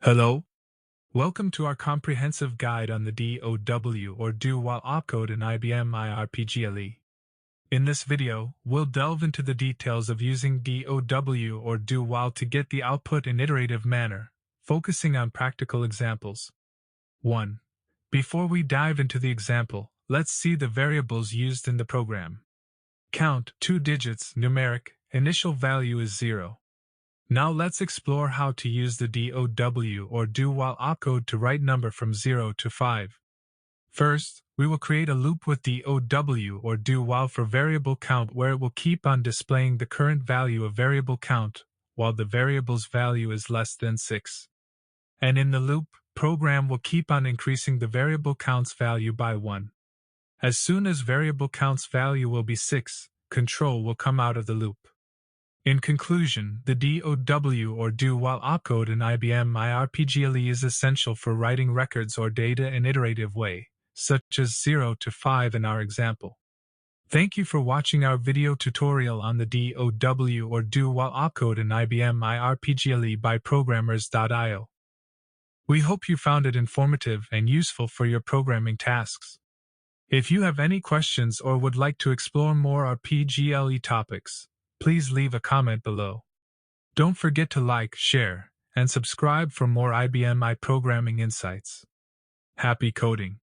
Hello. Welcome to our comprehensive guide on the DOW or DOW Opcode in IBM RPGLE. In this video, we'll delve into the details of using DOW or DOW to get the output in iterative manner, focusing on practical examples. 1. Before we dive into the example, let's see the variables used in the program. Count, 2 digits, numeric, initial value is 0. Now let's explore how to use the DOW or DOW opcode to write number from 0 to 5. First, we will create a loop with DOW or DOW for variable count where it will keep on displaying the current value of variable count while the variable's value is less than 6. And in the loop, program will keep on increasing the variable count's value by 1. As soon as variable count's value will be 6, control will come out of the loop. In conclusion, the DOW or DOW opcode in IBM RPGLE is essential for writing records or data in iterative way, such as 0 to 5 in our example. Thank you for watching our video tutorial on the DOW or DOW opcode in IBM RPGLE by Programmers.io. We hope you found it informative and useful for your programming tasks. If you have any questions or would like to explore more RPGLE topics, please leave a comment below. Don't forget to like, share, and subscribe for more IBM programming insights. Happy coding!